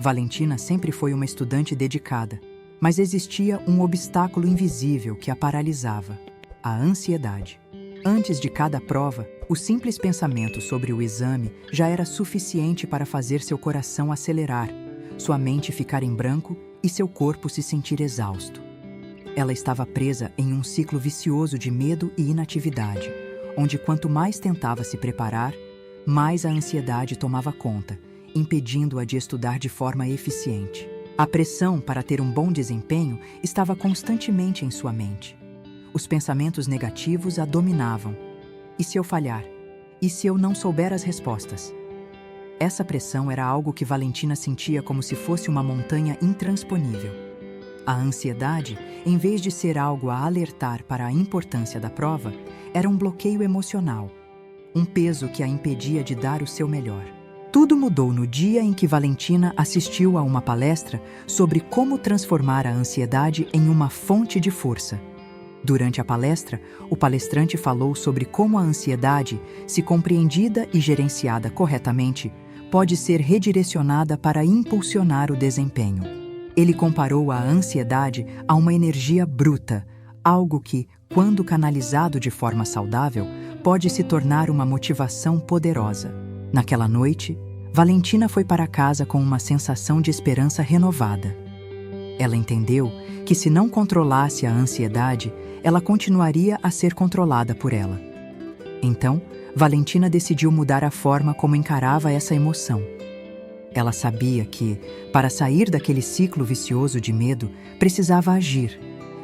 Valentina sempre foi uma estudante dedicada, mas existia um obstáculo invisível que a paralisava: a ansiedade. Antes de cada prova, o simples pensamento sobre o exame já era suficiente para fazer seu coração acelerar, sua mente ficar em branco e seu corpo se sentir exausto. Ela estava presa em um ciclo vicioso de medo e inatividade, onde quanto mais tentava se preparar, mais a ansiedade tomava conta, impedindo-a de estudar de forma eficiente. A pressão para ter um bom desempenho estava constantemente em sua mente. Os pensamentos negativos a dominavam. E se eu falhar? E se eu não souber as respostas? Essa pressão era algo que Valentina sentia como se fosse uma montanha intransponível. A ansiedade, em vez de ser algo a alertar para a importância da prova, era um bloqueio emocional, um peso que a impedia de dar o seu melhor. Tudo mudou no dia em que Valentina assistiu a uma palestra sobre como transformar a ansiedade em uma fonte de força. Durante a palestra, o palestrante falou sobre como a ansiedade, se compreendida e gerenciada corretamente, pode ser redirecionada para impulsionar o desempenho. Ele comparou a ansiedade a uma energia bruta, algo que, quando canalizado de forma saudável, pode se tornar uma motivação poderosa. Naquela noite, Valentina foi para casa com uma sensação de esperança renovada. Ela entendeu que, se não controlasse a ansiedade, ela continuaria a ser controlada por ela. Então, Valentina decidiu mudar a forma como encarava essa emoção. Ela sabia que, para sair daquele ciclo vicioso de medo, precisava agir,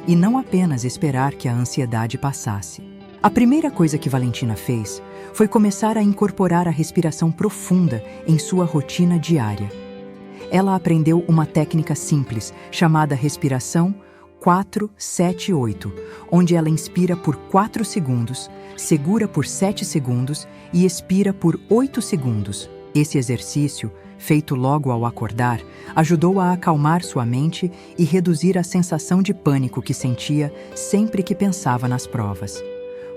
e não apenas esperar que a ansiedade passasse. A primeira coisa que Valentina fez foi começar a incorporar a respiração profunda em sua rotina diária. Ela aprendeu uma técnica simples chamada respiração 4-7-8, onde ela inspira por 4 segundos, segura por 7 segundos e expira por 8 segundos. Esse exercício, feito logo ao acordar, ajudou a acalmar sua mente e reduzir a sensação de pânico que sentia sempre que pensava nas provas.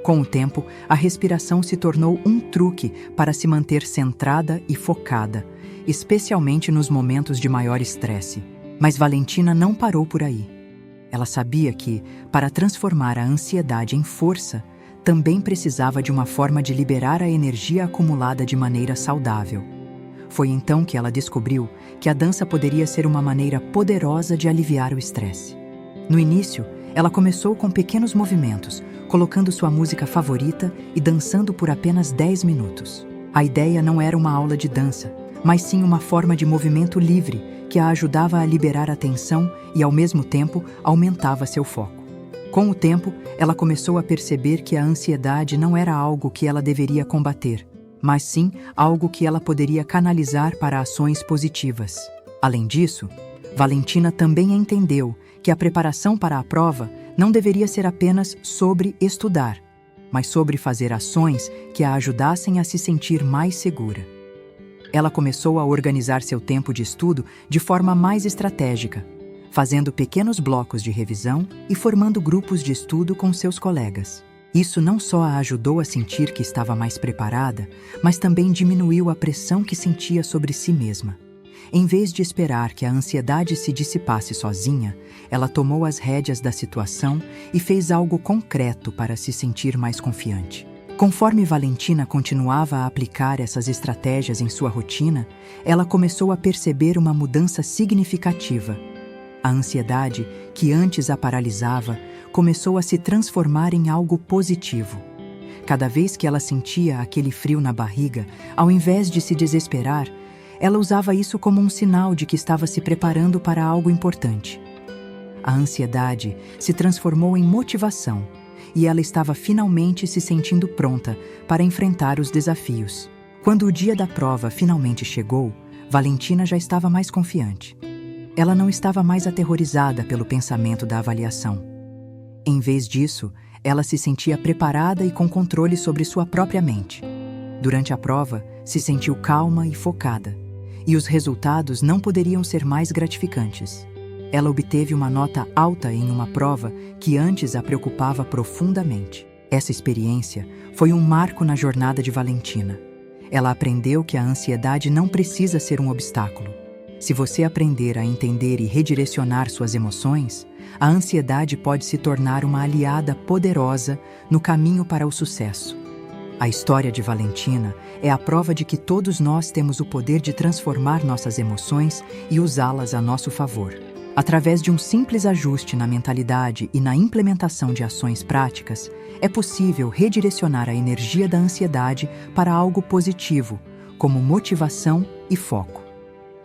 Com o tempo, a respiração se tornou um truque para se manter centrada e focada, especialmente nos momentos de maior estresse. Mas Valentina não parou por aí. Ela sabia que, para transformar a ansiedade em força, também precisava de uma forma de liberar a energia acumulada de maneira saudável. Foi então que ela descobriu que a dança poderia ser uma maneira poderosa de aliviar o estresse. No início, ela começou com pequenos movimentos, colocando sua música favorita e dançando por apenas 10 minutos. A ideia não era uma aula de dança, mas sim uma forma de movimento livre que a ajudava a liberar a tensão e, ao mesmo tempo, aumentava seu foco. Com o tempo, ela começou a perceber que a ansiedade não era algo que ela deveria combater, mas sim algo que ela poderia canalizar para ações positivas. Além disso, Valentina também entendeu que a preparação para a prova não deveria ser apenas sobre estudar, mas sobre fazer ações que a ajudassem a se sentir mais segura. Ela começou a organizar seu tempo de estudo de forma mais estratégica, fazendo pequenos blocos de revisão e formando grupos de estudo com seus colegas. Isso não só a ajudou a sentir que estava mais preparada, mas também diminuiu a pressão que sentia sobre si mesma. Em vez de esperar que a ansiedade se dissipasse sozinha, ela tomou as rédeas da situação e fez algo concreto para se sentir mais confiante. Conforme Valentina continuava a aplicar essas estratégias em sua rotina, ela começou a perceber uma mudança significativa. A ansiedade, que antes a paralisava, começou a se transformar em algo positivo. Cada vez que ela sentia aquele frio na barriga, ao invés de se desesperar, ela usava isso como um sinal de que estava se preparando para algo importante. A ansiedade se transformou em motivação e ela estava finalmente se sentindo pronta para enfrentar os desafios. Quando o dia da prova finalmente chegou, Valentina já estava mais confiante. Ela não estava mais aterrorizada pelo pensamento da avaliação. Em vez disso, ela se sentia preparada e com controle sobre sua própria mente. Durante a prova, se sentiu calma e focada, e os resultados não poderiam ser mais gratificantes. Ela obteve uma nota alta em uma prova que antes a preocupava profundamente. Essa experiência foi um marco na jornada de Valentina. Ela aprendeu que a ansiedade não precisa ser um obstáculo. Se você aprender a entender e redirecionar suas emoções, a ansiedade pode se tornar uma aliada poderosa no caminho para o sucesso. A história de Valentina é a prova de que todos nós temos o poder de transformar nossas emoções e usá-las a nosso favor. Através de um simples ajuste na mentalidade e na implementação de ações práticas, é possível redirecionar a energia da ansiedade para algo positivo, como motivação e foco.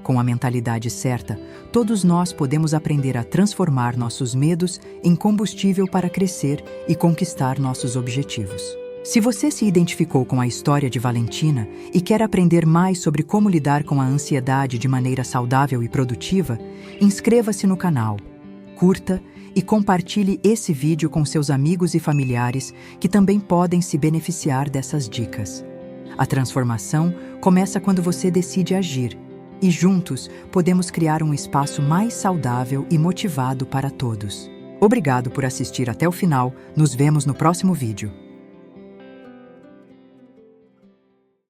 Com a mentalidade certa, todos nós podemos aprender a transformar nossos medos em combustível para crescer e conquistar nossos objetivos. Se você se identificou com a história de Valentina e quer aprender mais sobre como lidar com a ansiedade de maneira saudável e produtiva, inscreva-se no canal, curta e compartilhe esse vídeo com seus amigos e familiares que também podem se beneficiar dessas dicas. A transformação começa quando você decide agir, e juntos podemos criar um espaço mais saudável e motivado para todos. Obrigado por assistir até o final, nos vemos no próximo vídeo.